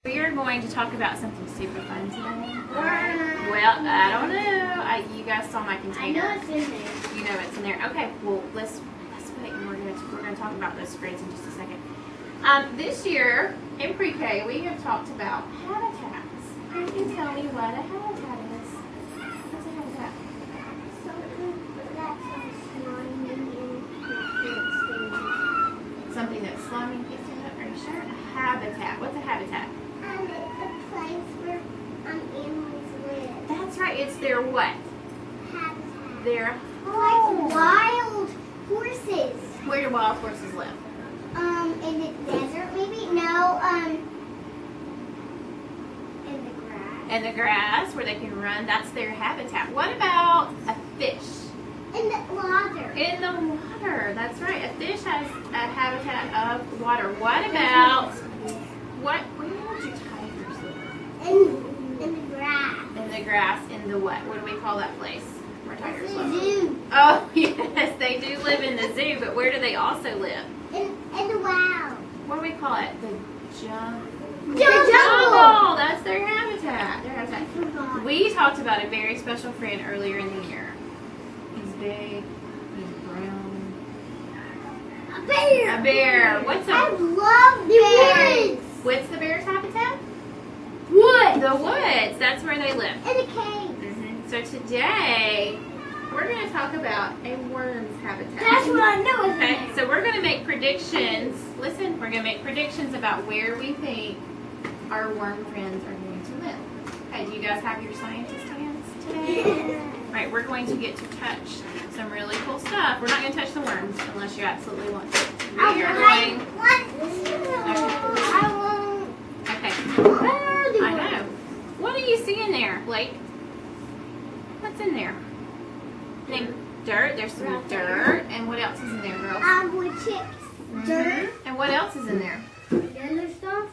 We are going to talk about something super fun today. Well, I don't know. You guys saw my container. I know it's in there. You know it's in there. Okay. Well, let's wait, and we're gonna talk about those grades in just a second. This year in pre-K, we have talked about habitats. Who can tell me what a habitat is? What's a habitat? Something that's slimy and stand up. Are you sure? A habitat. What's a habitat? A place where animals live. That's right. It's their what? Habitat. Their Like wild horses. Where do wild horses live? In the desert maybe? No, in the grass. In the grass where they can run. That's their habitat. What about a fish? In the water. In the water. That's right. A fish has a habitat of water. What about where would you tigers live? In the grass. In the grass. In the what? What do we call that place where tigers live? Zoo. Oh, yes, they do live in the zoo, but where do they also live? In the wild. What do we call it? The jungle. The jungle. That's their habitat. We talked about a very special friend earlier in the year. He's big. He's brown. A bear. A bear. What's I a love bears. What's the bear's habitat? Woods. The woods. That's where they live. In a cave. So today we're going to talk about a worm's habitat. That's what I know. Okay, so we're going to make predictions. Listen, we're going to make predictions about where we think our worm friends are going to live. Okay, do you guys have your scientist hands today? Right, we're going to get to touch some really cool stuff. We're not going to touch the worms unless you absolutely want to. We are going. I won't. Okay. I know. What do you see in there, Blake? What's in there? Dirt. There's some dirt. And what else is in there, girls? Wood chips. Dirt. And what else is in there? Other stuff.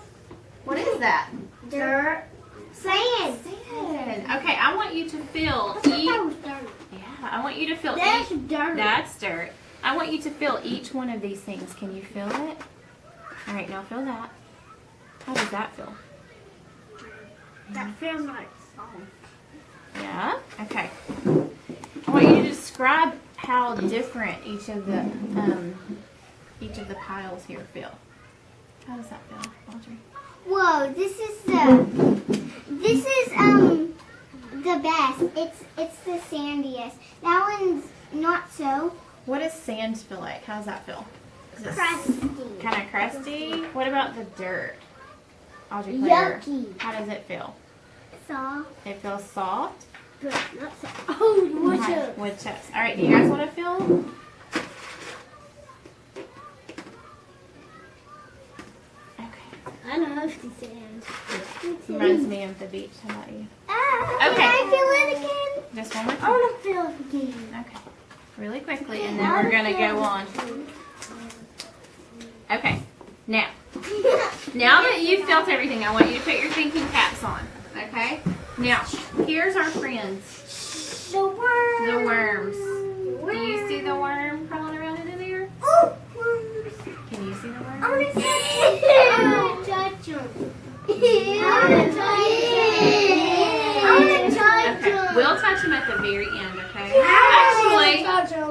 What is that? Dirt. Sand. Sand. Okay, I want you to fill each. Yeah, I want you to fill That's each. dirt. That's dirt. I want you to fill each one of these things. Can you feel it? All right, now fill that. How does that feel? That feels like salt. Yeah. Okay. I want you to describe how different each of the piles here feel. How does that feel, Audrey? Whoa, this is the best. It's the sandiest. That one's not so What does sand feel like? How does that feel? crusty. Kind of crusty. What about the dirt? Audrey, Claire, Yucky. how does it feel? Soft, It feels soft. but not so. Oh, wood Okay, chips. wood chips. All right, do you guys want to feel? Okay. I know it's the sand. Reminds me of the beach. How about you? Okay. Can I feel it again? Just one more I time. want to feel it again. Okay. Really quickly, and then we're going to go on. Okay. Now that you've felt everything, I want you to put your thinking caps on. Okay? Now, here's our friends. The worms. The worms. Do you see the worm crawling around into there? Oh, worms. Can you see the worm? I want to touch them. I want to touch them. I want to touch Okay. them. We'll touch them at the very end, okay? Actually,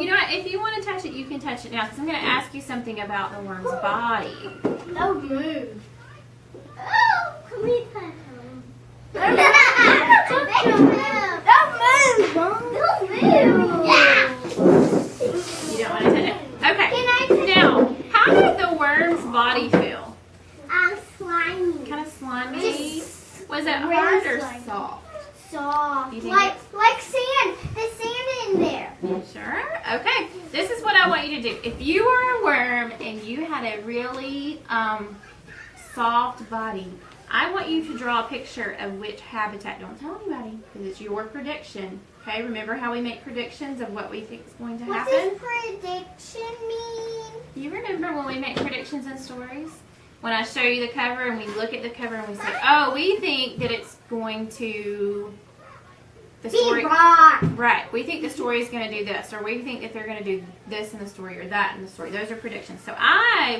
you know what? If you want to touch it, you can touch it now, because I'm going to ask you something about the worm's body. Don't move. Oh, can we touch them? Don't move. Don't move. Yeah. You don't want to touch it? Okay. Can I touch Now, how did the worm's body feel? slimy. Kind of slimy? Just Was it really hard or slimy. soft? Soft. You think Like sand. There's sand in there. Sure. Okay. This is what I want you to do. If you were a worm and you had a really soft body, I want you to draw a picture of which habitat. Don't tell anybody, because it's your prediction. Okay? Remember how we make predictions of what we think is going to What happen? does prediction mean? You remember when we make predictions in stories? When I show you the cover and we look at the cover and we say, oh, we think that it's going to... The story, Be wrong. right. We think the story is going to do this, or we think that they're going to do this in the story or that in the story. Those are predictions. So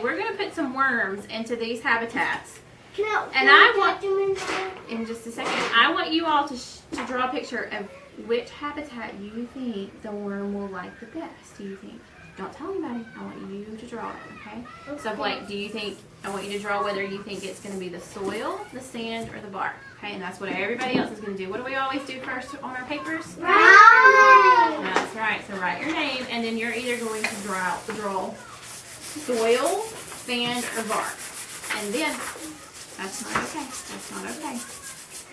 we're going to put some worms into these habitats, And I want, in just a second, I want you all to draw a picture of which habitat you think the worm will like the best. Do you think? Don't tell anybody. I want you to draw it, okay? So, Blake, do you think, I want you to draw whether you think it's going to be the soil, the sand, or the bark, okay? And that's what everybody else is going to do. What do we always do first on our papers? Right. That's right. So write your name, and then you're either going to draw soil, sand, or bark. And then, that's not okay. That's not okay.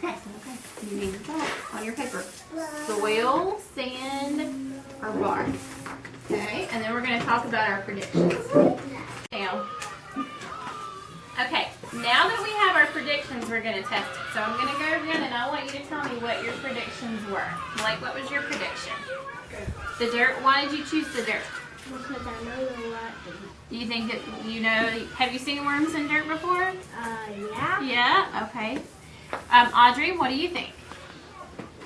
That's not okay. You need to draw it on your paper. Soil, sand, or bark. Okay, and then we're going to talk about our predictions. Now, okay, now that we have our predictions, we're going to test it. So I'm going to go again, and I want you to tell me what your predictions were. Like, what was your prediction? The dirt. Why did you choose the dirt? Because I know a lot. Do you think that you know? Have you seen worms in dirt before? Yeah. Yeah. Okay. Audrey, what do you think?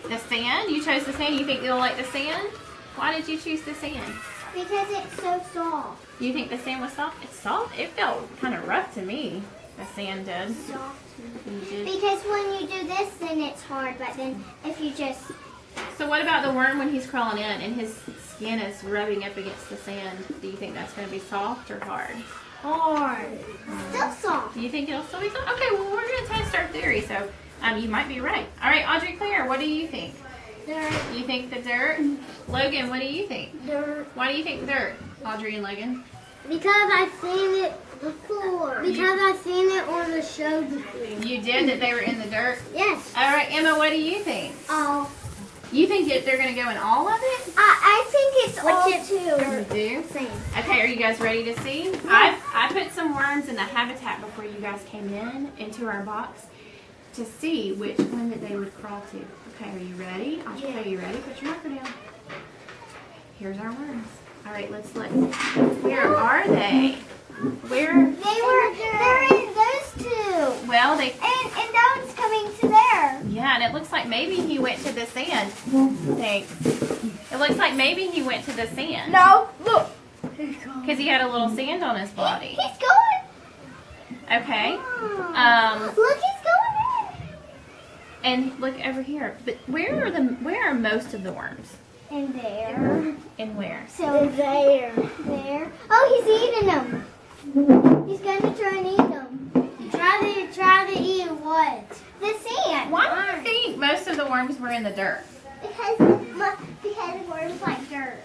The sand. You chose the sand. You think you'll like the sand? Why did you choose the sand? Because it's so soft. You think the sand was soft? It's soft. It felt kind of rough to me. The sand did. Soft. You did. Because when you do this, then it's hard. But then if you just... So what about the worm when he's crawling in and his skin is rubbing up against the sand? Do you think that's going to be soft or hard? Hard. Still soft. Do you think it'll still be soft? Okay, well, we're going to test our theory. So you might be right. All right, Audrey Claire, what do you think? Dirt. You think the dirt? Logan, what do you think? Dirt. Why do you think dirt, Audrey and Logan? Because I've seen it before. Because I've seen it on the show before. You did, that they were in the dirt? Yes. All right, Emma, what do you think? Oh. You think that they're going to go in all of it? I think it's all You too. do? Same. Okay, are you guys ready to see? Yes. I put some worms in the habitat before you guys came into our box to see which one that they would crawl to. Okay, are you ready? Are you ready? Put your marker down. Here's our worms. All right, let's look. Where are they? They're in those two. Well, they... And now it's coming to there. Yeah, and it looks like maybe he went to the sand. Thanks. It looks like maybe he went to the sand. No, look. Because he had a little sand on his body. He's going. Okay. Look, he's going in. And look over here. But where are most of the worms? In there. And where? So there. There. Oh, he's eating them. He's going to try and eat them. Try to eat what? The sand. Why do you think most of the worms were in the dirt? Because worms like dirt.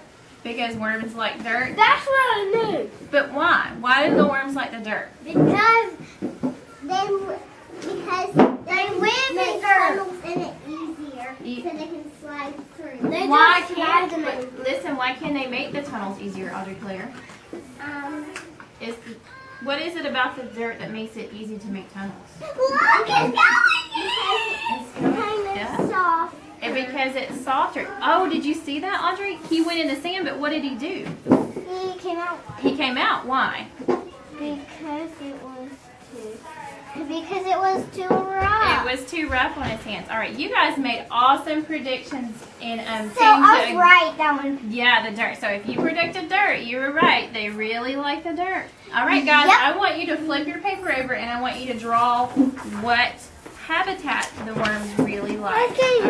Because worms like dirt? That's what I knew. But why? Why do the worms like the dirt? Because they live in tunnels in it easier, so they can slide through. Why can they make the tunnels easier, Audrey Claire? What is it about the dirt that makes it easy to make tunnels? Look, it's going in. Kind of soft. And because it's softer. Oh, did you see that, Audrey? He went in the sand, but what did he do? He came out. He came out. Why? Because it was too rough. It was too rough on his hands. All right, you guys made awesome predictions in So things I was right, that one. Yeah, the dirt. So if you predicted dirt, you were right. They really like the dirt. All right, guys, Yep. I want you to flip your paper over, and I want you to draw what habitat the worms really like. Okay.